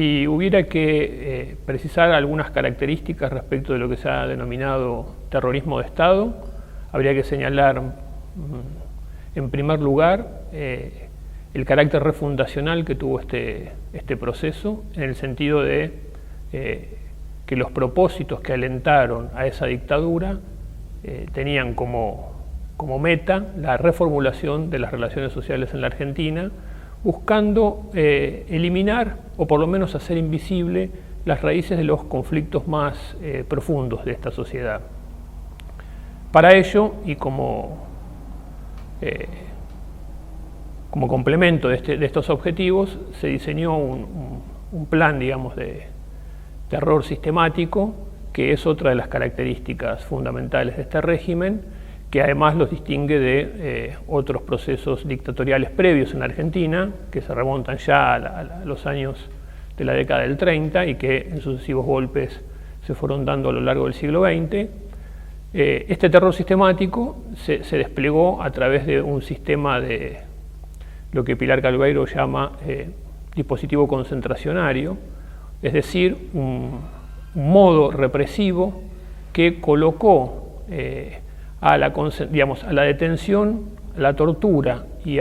Si hubiera que precisar algunas características respecto de lo que se ha denominado terrorismo de Estado, habría que señalar, en primer lugar, el carácter refundacional que tuvo este proceso, en el sentido de que los propósitos que alentaron a esa dictadura tenían como meta la reformulación de las relaciones sociales en la Argentina, buscando eliminar o por lo menos hacer invisible las raíces de los conflictos más profundos de esta sociedad. Para ello, y como complemento de estos objetivos, se diseñó un plan, digamos, de terror sistemático, que es otra de las características fundamentales de este régimen, que además los distingue de otros procesos dictatoriales previos en la Argentina, que se remontan ya a los años de la década del 30 y que en sucesivos golpes se fueron dando a lo largo del siglo XX. Este terror sistemático se desplegó a través de un sistema de lo que Pilar Calveiro llama dispositivo concentracionario, es decir, un modo represivo que colocó a la detención, a la tortura y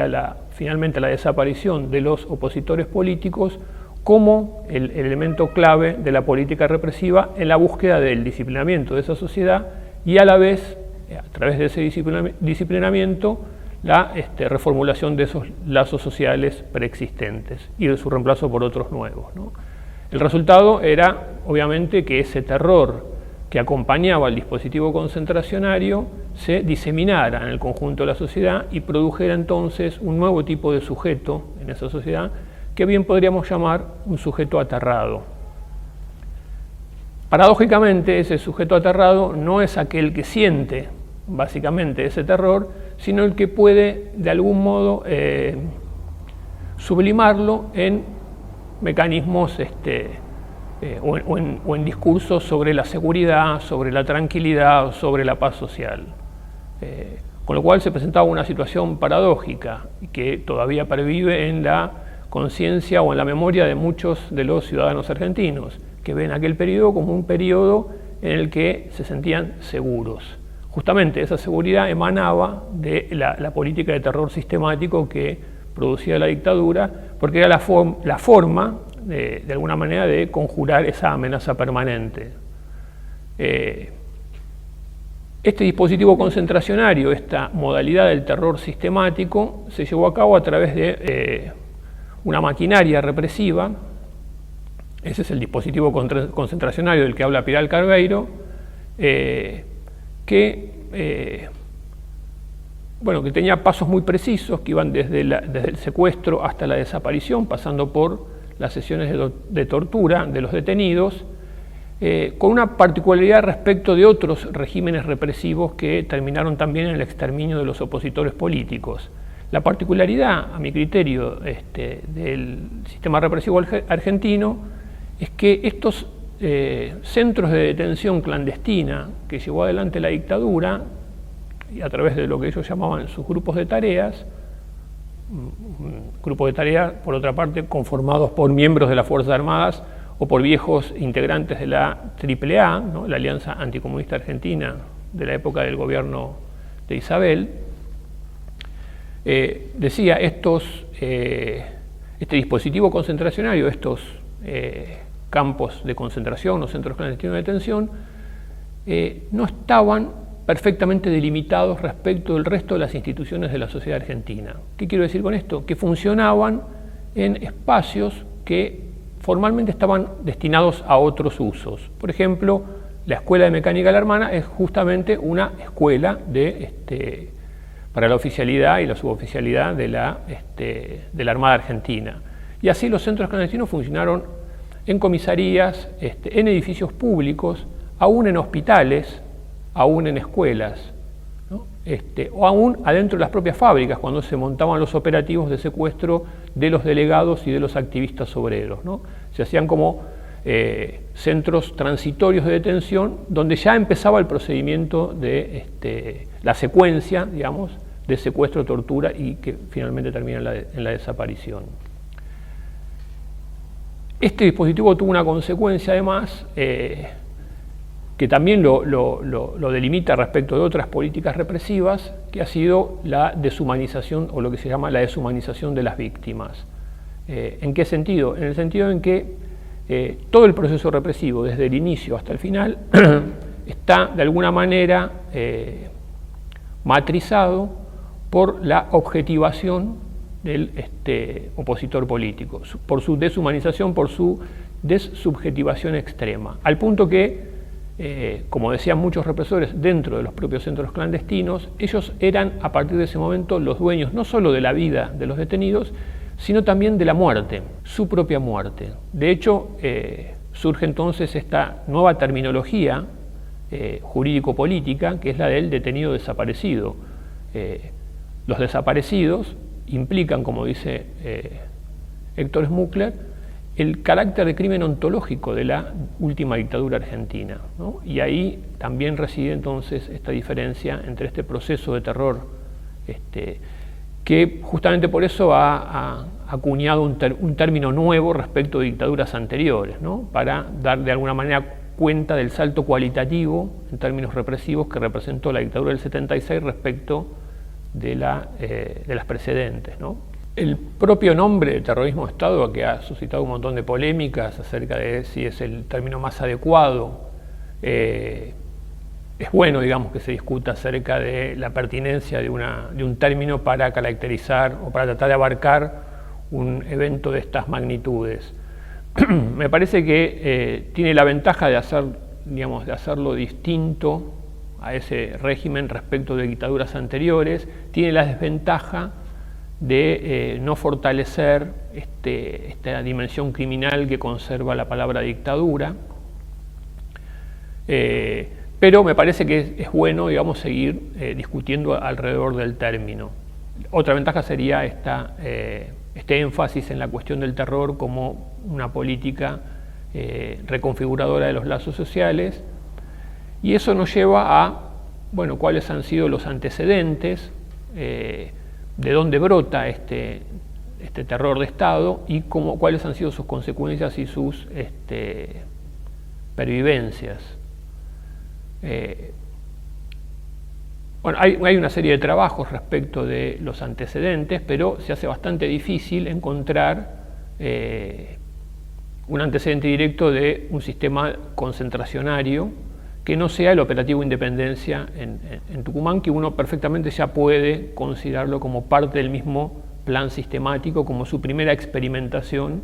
finalmente a la desaparición de los opositores políticos como el elemento clave de la política represiva en la búsqueda del disciplinamiento de esa sociedad y a la vez, a través de ese disciplinamiento, la reformulación de esos lazos sociales preexistentes y de su reemplazo por otros nuevos, ¿no? El resultado era, obviamente, que ese terror que acompañaba al dispositivo concentracionario se diseminara en el conjunto de la sociedad y produjera entonces un nuevo tipo de sujeto en esa sociedad que bien podríamos llamar un sujeto aterrado. Paradójicamente, ese sujeto aterrado no es aquel que siente básicamente ese terror, sino el que puede de algún modo sublimarlo en mecanismos o en discursos sobre la seguridad, sobre la tranquilidad, sobre la paz social. Con lo cual se presentaba una situación paradójica que todavía pervive en la conciencia o en la memoria de muchos de los ciudadanos argentinos, que ven aquel periodo como un periodo en el que se sentían seguros. Justamente esa seguridad emanaba de la política de terror sistemático que producía la dictadura, porque era la forma de alguna manera de conjurar esa amenaza permanente. Este dispositivo concentracionario, esta modalidad del terror sistemático, se llevó a cabo a través de una maquinaria represiva. Ese es el dispositivo concentracionario del que habla Pilar Calveiro, que tenía pasos muy precisos que iban desde el secuestro hasta la desaparición, pasando por las sesiones de tortura de los detenidos, con una particularidad respecto de otros regímenes represivos que terminaron también en el exterminio de los opositores políticos. La particularidad, a mi criterio, del sistema represivo argentino es que estos centros de detención clandestina que llevó adelante la dictadura, y a través de lo que ellos llamaban sus grupos de tareas, grupos de tareas, por otra parte, conformados por miembros de las Fuerzas Armadas o por viejos integrantes de la AAA, ¿no?, la Alianza Anticomunista Argentina de la época del gobierno de Isabel, decía, este dispositivo concentracionario, estos campos de concentración o centros clandestinos de detención, no estaban perfectamente delimitados respecto del resto de las instituciones de la sociedad argentina. ¿Qué quiero decir con esto? Que funcionaban en espacios que formalmente estaban destinados a otros usos. Por ejemplo, la Escuela de Mecánica La Hermana es justamente una escuela para la oficialidad y la suboficialidad de la Armada Argentina. Y así los centros clandestinos funcionaron en comisarías, en edificios públicos, aún en hospitales, aún en escuelas, ¿no? O aún adentro de las propias fábricas, cuando se montaban los operativos de secuestro de los delegados y de los activistas obreros, ¿no? Se hacían como centros transitorios de detención, donde ya empezaba el procedimiento de la secuencia, digamos, de secuestro, tortura y que finalmente termina en la desaparición. Este dispositivo tuvo una consecuencia además que también lo delimita respecto de otras políticas represivas, que ha sido la deshumanización o lo que se llama la deshumanización de las víctimas. ¿En qué sentido? En el sentido en que todo el proceso represivo, desde el inicio hasta el final, está de alguna manera matrizado por la objetivación del opositor político, por su deshumanización, por su dessubjetivación extrema, al punto que, como decían muchos represores dentro de los propios centros clandestinos, ellos eran a partir de ese momento los dueños no solo de la vida de los detenidos, sino también de la muerte, su propia muerte. De hecho, surge entonces esta nueva terminología jurídico-política, que es la del detenido desaparecido. Los desaparecidos implican, como dice Héctor Schmuckler, el carácter de crimen ontológico de la última dictadura argentina, ¿no? Y ahí también reside entonces esta diferencia entre este proceso de terror, que justamente por eso ha acuñado un término nuevo respecto de dictaduras anteriores, ¿no? Para dar de alguna manera cuenta del salto cualitativo en términos represivos que representó la dictadura del 76 respecto de las precedentes, ¿no? El propio nombre de terrorismo de Estado, que ha suscitado un montón de polémicas acerca de si es el término más adecuado, es bueno, digamos, que se discuta acerca de la pertinencia de un término para caracterizar o para tratar de abarcar un evento de estas magnitudes. Me parece que tiene la ventaja de hacerlo distinto a ese régimen respecto de dictaduras anteriores, tiene la desventaja de no fortalecer esta dimensión criminal que conserva la palabra dictadura, pero me parece que es bueno, digamos, seguir discutiendo alrededor del término. Otra ventaja sería este énfasis en la cuestión del terror como una política reconfiguradora de los lazos sociales, y eso nos lleva a, bueno, cuáles han sido los antecedentes, de dónde brota este terror de Estado y cuáles han sido sus consecuencias y sus pervivencias. Bueno, hay una serie de trabajos respecto de los antecedentes, pero se hace bastante difícil encontrar un antecedente directo de un sistema concentracionario que no sea el operativo Independencia en Tucumán, que uno perfectamente ya puede considerarlo como parte del mismo plan sistemático, como su primera experimentación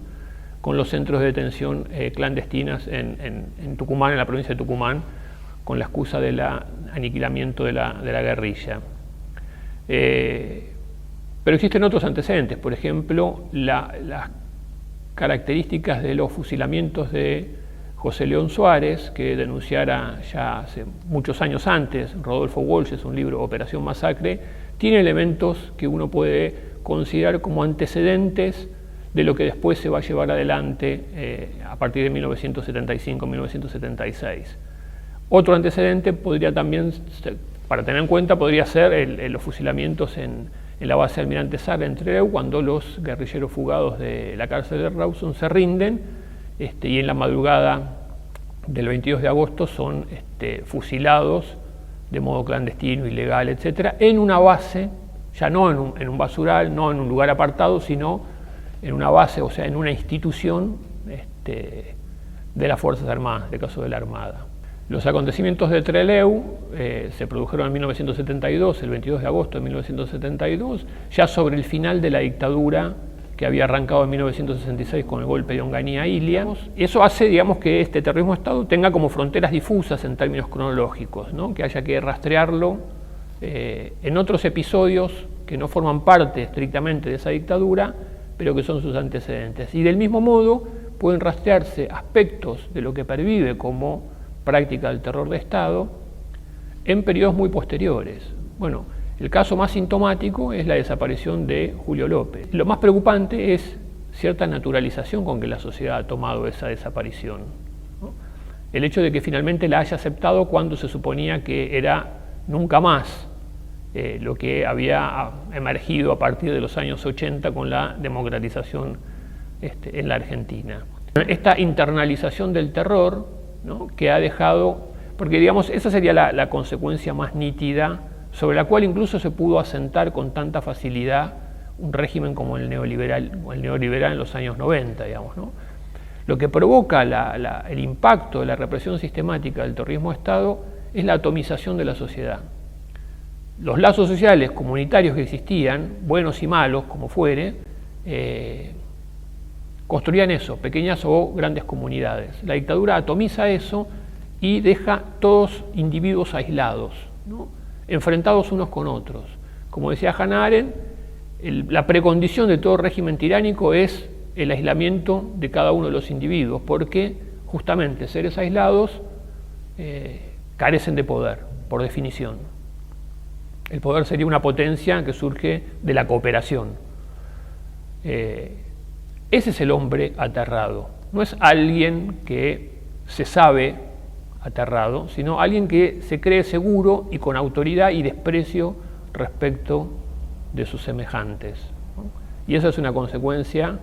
con los centros de detención clandestinas en Tucumán, en la provincia de Tucumán, con la excusa del aniquilamiento de la guerrilla. Pero existen otros antecedentes, por ejemplo, las características de los fusilamientos de José León Suárez, que denunciara ya hace muchos años antes Rodolfo Walsh, es un libro, Operación Masacre, tiene elementos que uno puede considerar como antecedentes de lo que después se va a llevar adelante a partir de 1975-1976. Otro antecedente podría también, para tener en cuenta, podría ser los fusilamientos en la base Almirante Sarre en Trelew, cuando los guerrilleros fugados de la cárcel de Rawson se rinden, y en la madrugada del 22 de agosto son fusilados de modo clandestino, ilegal, etc., en una base, ya no en un basural, no en un lugar apartado, sino en una base, o sea, en una institución de las Fuerzas Armadas, de caso de la Armada. Los acontecimientos de Trelew se produjeron en 1972, el 22 de agosto de 1972, ya sobre el final de la dictadura que había arrancado en 1966 con el golpe de Onganía Ilia. Eso hace, digamos, que este terrorismo de Estado tenga como fronteras difusas en términos cronológicos, ¿no? Que haya que rastrearlo en otros episodios que no forman parte estrictamente de esa dictadura, pero que son sus antecedentes. Y del mismo modo pueden rastrearse aspectos de lo que pervive como práctica del terror de Estado en periodos muy posteriores. Bueno, el caso más sintomático es la desaparición de Julio López. Lo más preocupante es cierta naturalización con que la sociedad ha tomado esa desaparición, ¿no? El hecho de que finalmente la haya aceptado cuando se suponía que era nunca más lo que había emergido a partir de los años 80 con la democratización en la Argentina. Esta internalización del terror, ¿no?, que ha dejado, porque digamos, esa sería la consecuencia más nítida, sobre la cual incluso se pudo asentar con tanta facilidad un régimen como el neoliberal en los años 90, digamos, ¿no? Lo que provoca el impacto de la represión sistemática del terrorismo de Estado es la atomización de la sociedad. Los lazos sociales comunitarios que existían, buenos y malos, como fuere, construían eso, pequeñas o grandes comunidades. La dictadura atomiza eso y deja todos individuos aislados, ¿no?, enfrentados unos con otros. Como decía Hannah Arendt, la precondición de todo régimen tiránico es el aislamiento de cada uno de los individuos, porque justamente seres aislados carecen de poder, por definición. El poder sería una potencia que surge de la cooperación. Ese es el hombre aterrado. No es alguien que se sabe aterrado, sino alguien que se cree seguro y con autoridad y desprecio respecto de sus semejantes, ¿no? Y esa es una consecuencia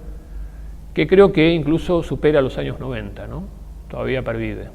que creo que incluso supera los años 90, ¿no? Todavía pervive.